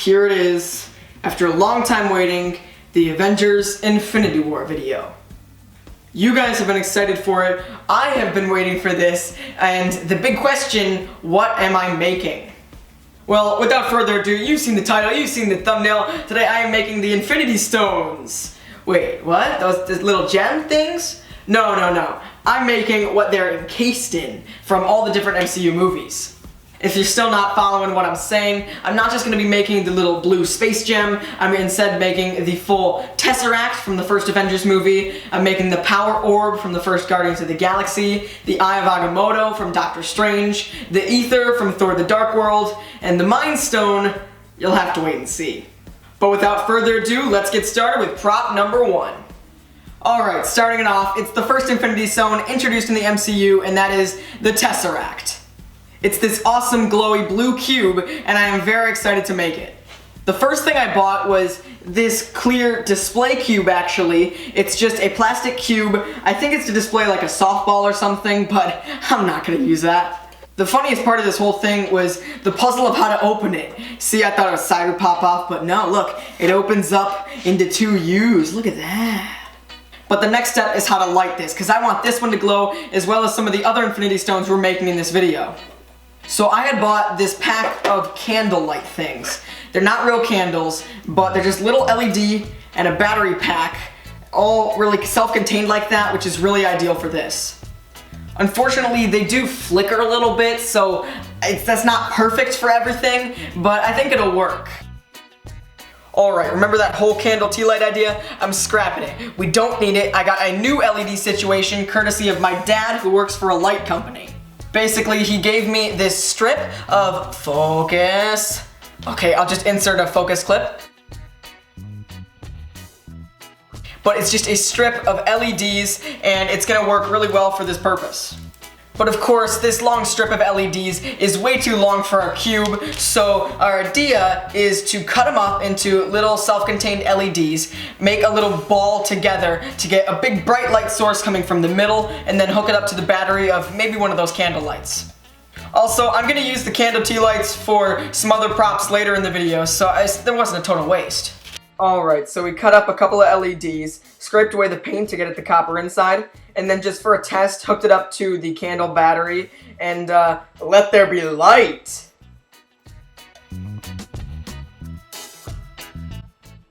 here it is, after a long time waiting, the Avengers Infinity War video. You guys have been excited for it, I have been waiting for this, and the big question, what am I making? Well, without further ado, you've seen the title, you've seen the thumbnail. Today I am making the Infinity Stones. Wait, what? Those little gem things? No. I'm making what they're encased in from all the different MCU movies. If you're still not following what I'm saying, I'm not just going to be making the little blue space gem, I'm instead making the full Tesseract from the first Avengers movie, I'm making the power orb from the first Guardians of the Galaxy, the Eye of Agamotto from Doctor Strange, the Aether from Thor the Dark World, and the Mind Stone, you'll have to wait and see. But without further ado, let's get started with prop number 1. Alright, starting it off, it's the first Infinity Stone introduced in the MCU, and that is the Tesseract. It's this awesome glowy blue cube, and I am very excited to make it. The first thing I bought was this clear display cube actually. It's just a plastic cube. I think it's to display like a softball or something, but I'm not gonna use that. The funniest part of this whole thing was the puzzle of how to open it. See, I thought a side would pop off, but no, look, it opens up into 2 U's. Look at that. But the next step is how to light this, because I want this one to glow as well as some of the other Infinity Stones we're making in this video. So I had bought this pack of candlelight things. They're not real candles, but they're just little LED and a battery pack, all really self-contained like that, which is really ideal for this. Unfortunately, they do flicker a little bit, so that's not perfect for everything, but I think it'll work. Alright, remember that whole candle tea light idea? I'm scrapping it. We don't need it. I got a new LED situation courtesy of my dad who works for a light company. Basically, he gave me this strip of focus. Okay, I'll just insert a focus clip. But it's just a strip of LEDs, and it's gonna work really well for this purpose. But of course, this long strip of LEDs is way too long for our cube, so our idea is to cut them up into little self-contained LEDs, make a little ball together to get a big bright light source coming from the middle, and then hook it up to the battery of maybe one of those candle lights. Also, I'm gonna use the candle tea lights for some other props later in the video, so there wasn't a total waste. Alright, so we cut up a couple of LEDs, scraped away the paint to get at the copper inside, and then just for a test, hooked it up to the candle battery, and let there be light!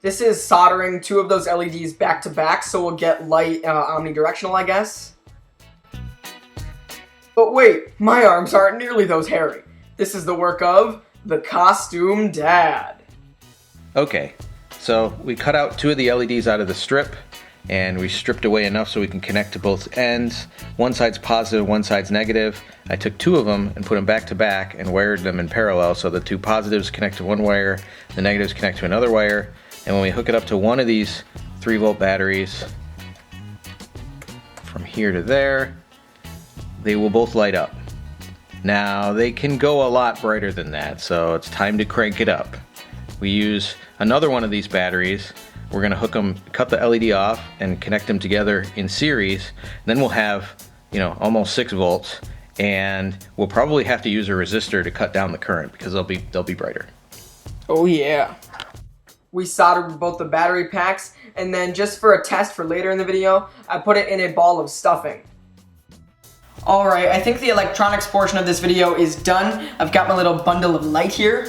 This is soldering 2 of those LEDs back to back, so we'll get light omnidirectional, I guess. But wait, my arms aren't nearly those hairy. This is the work of the Costume Dad. Okay. So we cut out 2 of the LEDs out of the strip, and we stripped away enough so we can connect to both ends. One side's positive, one side's negative. I took 2 of them and put them back to back and wired them in parallel, so the 2 positives connect to one wire, the negatives connect to another wire, and when we hook it up to one of these 3-volt batteries from here to there, they will both light up. Now they can go a lot brighter than that, so it's time to crank it up. We use another one of these batteries. We're gonna hook them, cut the LED off and connect them together in series. Then we'll have, almost 6 volts, and we'll probably have to use a resistor to cut down the current because they'll be brighter. Oh yeah. We soldered both the battery packs, and then just for a test for later in the video, I put it in a ball of stuffing. Alright, I think the electronics portion of this video is done. I've got my little bundle of light here.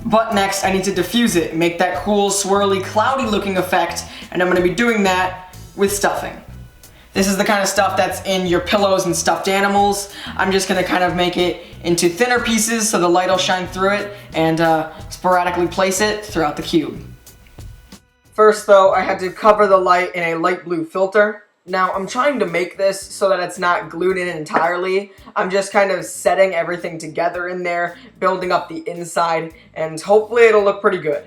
But next, I need to diffuse it, make that cool, swirly, cloudy looking effect, and I'm going to be doing that with stuffing. This is the kind of stuff that's in your pillows and stuffed animals. I'm just going to kind of make it into thinner pieces so the light will shine through it, and sporadically place it throughout the cube. First though, I had to cover the light in a light blue filter. Now, I'm trying to make this so that it's not glued in entirely. I'm just kind of setting everything together in there, building up the inside, and hopefully it'll look pretty good.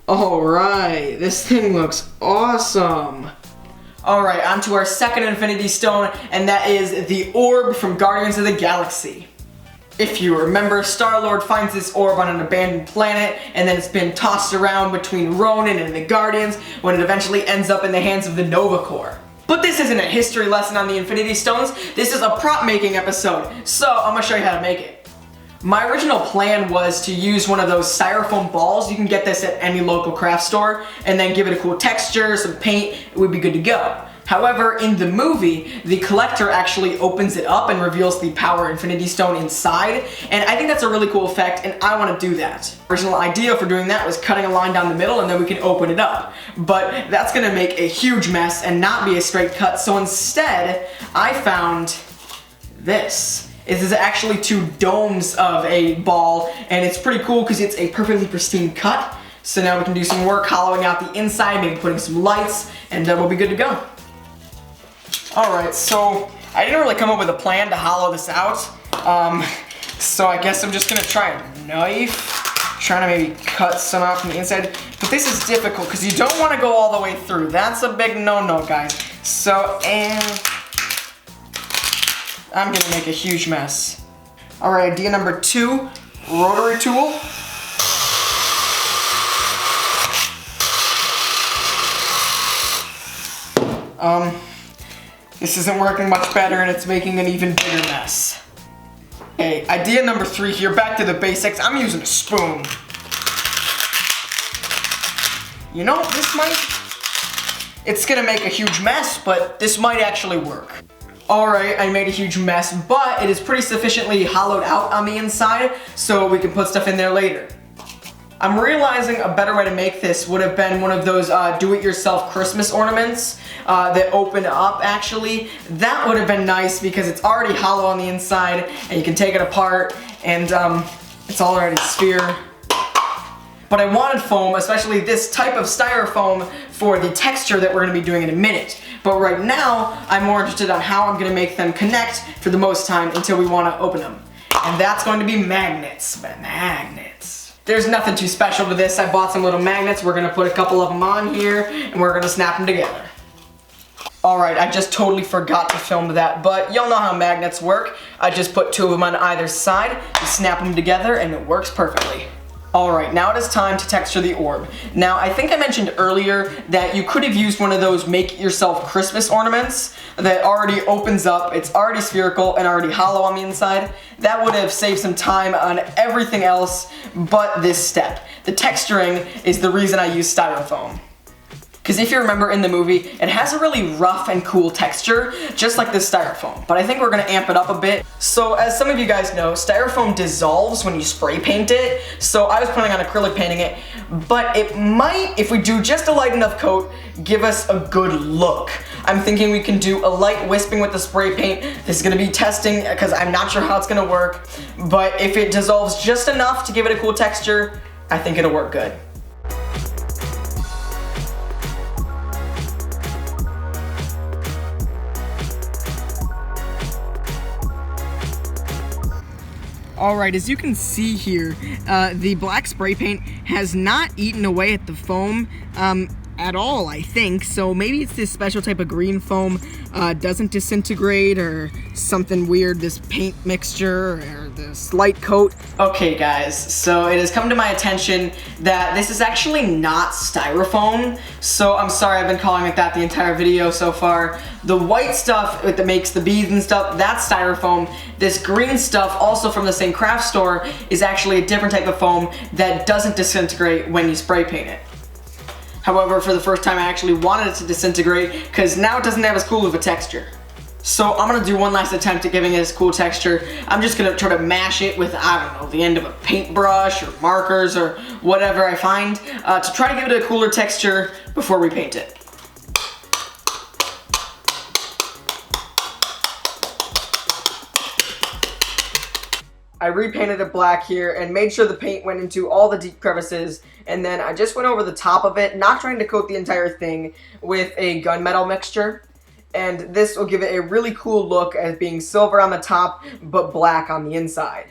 Alright, this thing looks awesome! Alright, on to our second Infinity Stone, and that is the orb from Guardians of the Galaxy. If you remember, Star-Lord finds this orb on an abandoned planet, and then it's been tossed around between Ronan and the Guardians when it eventually ends up in the hands of the Nova Corps. But this isn't a history lesson on the Infinity Stones, this is a prop making episode, so I'm gonna show you how to make it. My original plan was to use one of those styrofoam balls. You can get this at any local craft store, and then give it a cool texture, some paint, it would be good to go. However, in the movie, the collector actually opens it up and reveals the Power Infinity Stone inside, and I think that's a really cool effect, and I want to do that. The original idea for doing that was cutting a line down the middle and then we can open it up. But that's gonna make a huge mess and not be a straight cut, so instead, I found this. This is actually two domes of a ball, and it's pretty cool because it's a perfectly pristine cut. So now we can do some work hollowing out the inside, maybe putting some lights, and we'll be good to go. Alright, so I didn't really come up with a plan to hollow this out, so I guess I'm just gonna try a knife, trying to maybe cut some out from the inside, but this is difficult because you don't want to go all the way through. That's a big no-no, guys. So, and I'm gonna make a huge mess. Alright, idea number 2, rotary tool. This isn't working much better and it's making an even bigger mess. Okay, idea number 3 here, back to the basics. I'm using a spoon. You know, it's gonna make a huge mess, but this might actually work. Alright, I made a huge mess, but it is pretty sufficiently hollowed out on the inside, so we can put stuff in there later. I'm realizing a better way to make this would have been one of those do-it-yourself Christmas ornaments that open up, actually. That would have been nice because it's already hollow on the inside and you can take it apart and it's already a sphere. But I wanted foam, especially this type of styrofoam, for the texture that we're going to be doing in a minute. But right now, I'm more interested on how I'm going to make them connect for the most time until we want to open them. And that's going to be magnets. Magnets. There's nothing too special to this. I bought some little magnets. We're going to put a couple of them on here and we're going to snap them together. Alright, I just totally forgot to film that, but y'all know how magnets work. I just put 2 of them on either side, you snap them together, and it works perfectly. Alright, now it is time to texture the orb. Now, I think I mentioned earlier that you could have used one of those make-it-yourself Christmas ornaments that already opens up, it's already spherical and already hollow on the inside. That would have saved some time on everything else but this step. The texturing is the reason I use styrofoam. Because if you remember in the movie, it has a really rough and cool texture, just like this styrofoam. But I think we're gonna amp it up a bit. So as some of you guys know, styrofoam dissolves when you spray paint it. So I was planning on acrylic painting it, but it might, if we do just a light enough coat, give us a good look. I'm thinking we can do a light wisping with the spray paint. This is gonna be testing because I'm not sure how it's gonna work. But if it dissolves just enough to give it a cool texture, I think it'll work good. Alright, as you can see here, the black spray paint has not eaten away at the foam at all, I think. So maybe it's this special type of green foam doesn't disintegrate or something weird, this paint mixture or this light coat. Okay guys, so it has come to my attention that this is actually not styrofoam. So I'm sorry, I've been calling it that the entire video so far. The white stuff that makes the beads and stuff, that's styrofoam. This green stuff, also from the same craft store, is actually a different type of foam that doesn't disintegrate when you spray paint it. However, for the first time I actually wanted it to disintegrate because now it doesn't have as cool of a texture. So I'm gonna do one last attempt at giving it this cool texture. I'm just gonna try to mash it with, I don't know, the end of a paintbrush or markers or whatever I find to try to give it a cooler texture before we paint it. I repainted it black here and made sure the paint went into all the deep crevices, and then I just went over the top of it, not trying to coat the entire thing, with a gunmetal mixture. And this will give it a really cool look as being silver on the top, but black on the inside.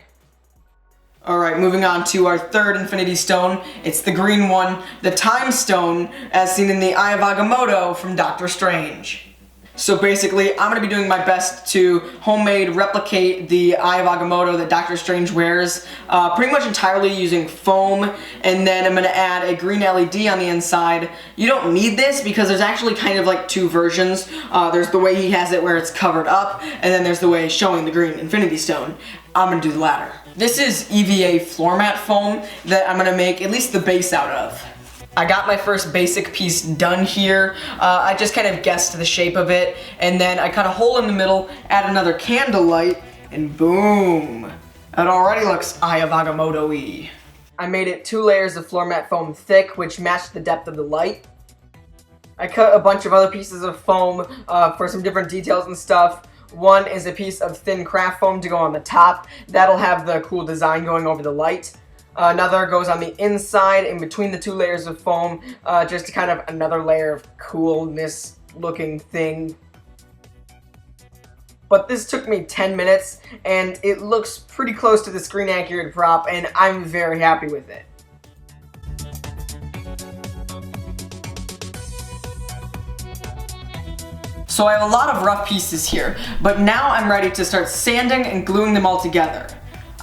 Alright, moving on to our third Infinity Stone. It's the green one, the Time Stone, as seen in the Eye of Agamotto from Doctor Strange. So basically, I'm going to be doing my best to homemade replicate the Eye of Agamotto that Doctor Strange wears, pretty much entirely using foam, and then I'm going to add a green LED on the inside. You don't need this because there's actually kind of like two versions. There's the way he has it where it's covered up, and then there's the way showing the green Infinity Stone. I'm going to do the latter. This is EVA floor mat foam that I'm going to make at least the base out of. I got my first basic piece done here. I just kind of guessed the shape of it, and then I cut a hole in the middle, add another candle light, and boom! It already looks Eye of Agamotto-y. I made it 2 layers of floor mat foam thick, which matched the depth of the light. I cut a bunch of other pieces of foam for some different details and stuff. One is a piece of thin craft foam to go on the top. That'll have the cool design going over the light. Another goes on the inside in between the 2 layers of foam, just kind of another layer of coolness looking thing. But this took me 10 minutes and it looks pretty close to the screen accurate prop, and I'm very happy with it. So I have a lot of rough pieces here, but now I'm ready to start sanding and gluing them all together.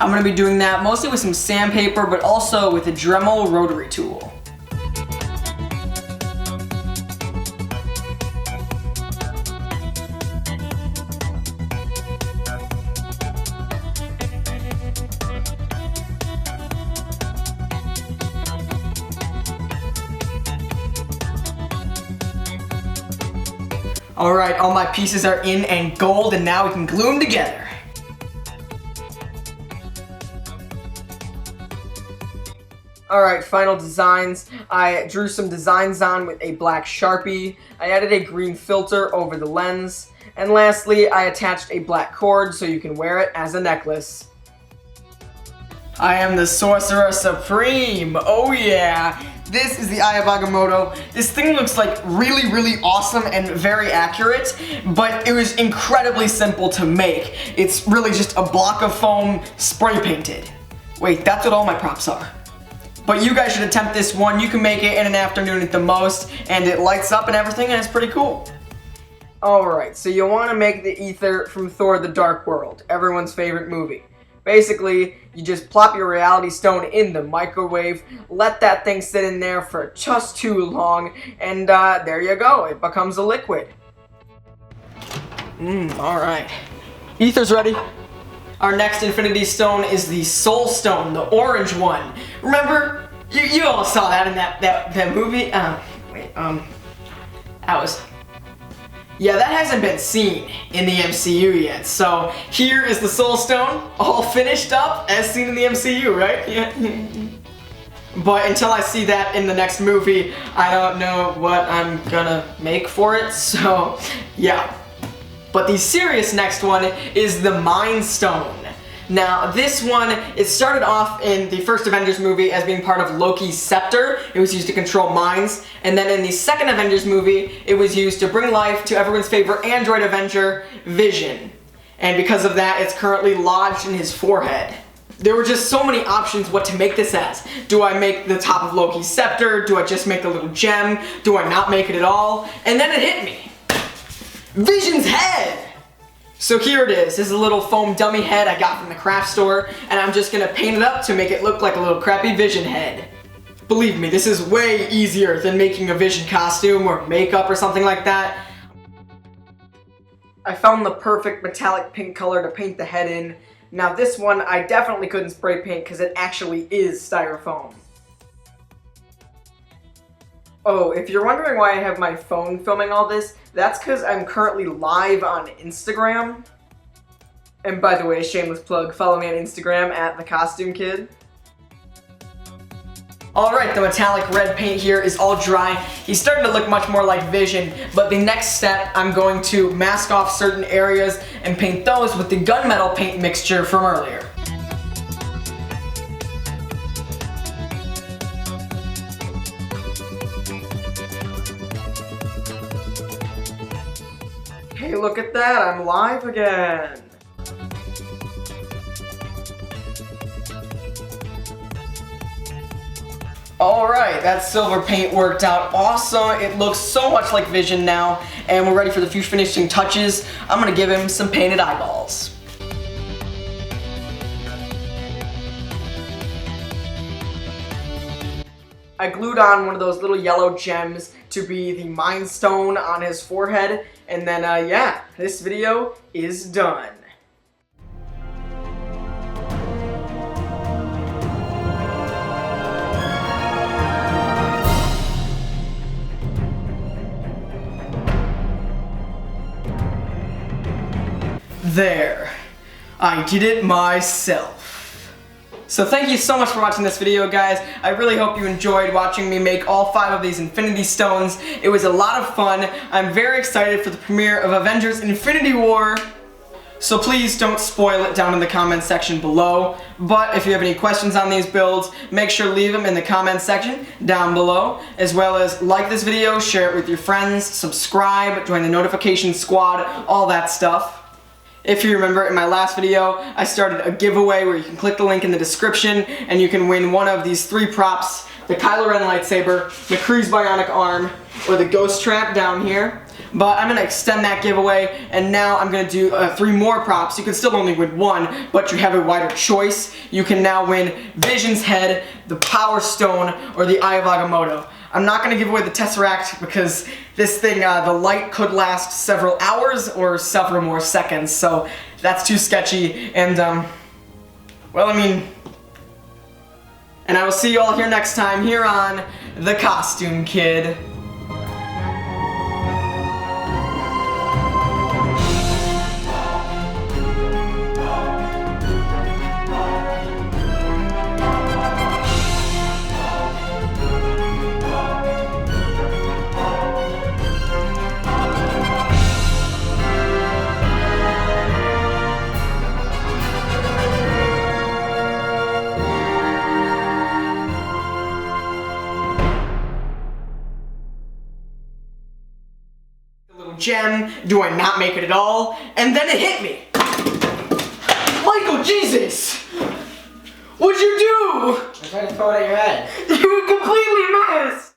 I'm going to be doing that mostly with some sandpaper, but also with a Dremel rotary tool. Alright, all my pieces are in and gold, and now we can glue them together. Alright, final designs. I drew some designs on with a black Sharpie. I added a green filter over the lens. And lastly, I attached a black cord so you can wear it as a necklace. I am the Sorcerer Supreme! Oh yeah! This is the Eye of Agamotto. This thing looks like really awesome and very accurate, but it was incredibly simple to make. It's really just a block of foam spray painted. Wait, that's what all my props are. But you guys should attempt this one. You can make it in an afternoon at the most, and it lights up and everything, and it's pretty cool. Alright, so you want to make the Aether from Thor: The Dark World, everyone's favorite movie. Basically, you just plop your reality stone in the microwave, let that thing sit in there for just too long, and there you go, it becomes a liquid. Alright. Aether's ready. Our next Infinity Stone is the Soul Stone, the orange one. Remember? You all saw that in that movie? Yeah, that hasn't been seen in the MCU yet. So here is the Soul Stone, all finished up as seen in the MCU, right? Yeah. But until I see that in the next movie, I don't know what I'm gonna make for it, so yeah. But the serious next one is the Mind Stone. Now, this one, it started off in the first Avengers movie as being part of Loki's scepter. It was used to control minds. And then in the second Avengers movie, it was used to bring life to everyone's favorite android Avenger, Vision. And because of that, it's currently lodged in his forehead. There were just so many options what to make this as. Do I make the top of Loki's scepter? Do I just make the little gem? Do I not make it at all? And then it hit me. Vision's head! So here it is. This is a little foam dummy head I got from the craft store, and I'm just gonna paint it up to make it look like a little crappy Vision head. Believe me, this is way easier than making a Vision costume or makeup or something like that. I found the perfect metallic pink color to paint the head in. Now this one I definitely couldn't spray paint because it actually is styrofoam. Oh, if you're wondering why I have my phone filming all this, that's because I'm currently live on Instagram. And by the way, shameless plug, follow me on Instagram at @thecostume_kid. Alright, the metallic red paint here is all dry. He's starting to look much more like Vision, but the next step, I'm going to mask off certain areas and paint those with the gunmetal paint mixture from earlier. Hey, look at that, I'm live again. Alright, that silver paint worked out awesome. It looks so much like Vision now, and we're ready for the few finishing touches. I'm gonna give him some painted eyeballs. I glued on one of those little yellow gems to be the Mind Stone on his forehead, and then yeah, this video is done. There, I did it myself. So thank you so much for watching this video, guys. I really hope you enjoyed watching me make all 5 of these Infinity Stones. It was a lot of fun. I'm very excited for the premiere of Avengers Infinity War. So please don't spoil it down in the comments section below. But if you have any questions on these builds, make sure to leave them in the comments section down below. As well as like this video, share it with your friends, subscribe, join the notification squad, all that stuff. If you remember, in my last video, I started a giveaway where you can click the link in the description and you can win one of these 3 props: the Kylo Ren lightsaber, McCree's bionic arm, or the ghost trap down here. But I'm going to extend that giveaway, and now I'm going to do 3 more props. You can still only win 1, but you have a wider choice. You can now win Vision's head, the Power Stone, or the Eye of Agamotto. I'm not going to give away the Tesseract because this thing, the light could last several hours or several more seconds, so that's too sketchy, and well, I mean, and I will see you all here next time here on The Costume Kid. Gem, do I not make it at all? And then it hit me. Michael, Jesus! What'd you do? I tried to throw it at your head. You completely missed!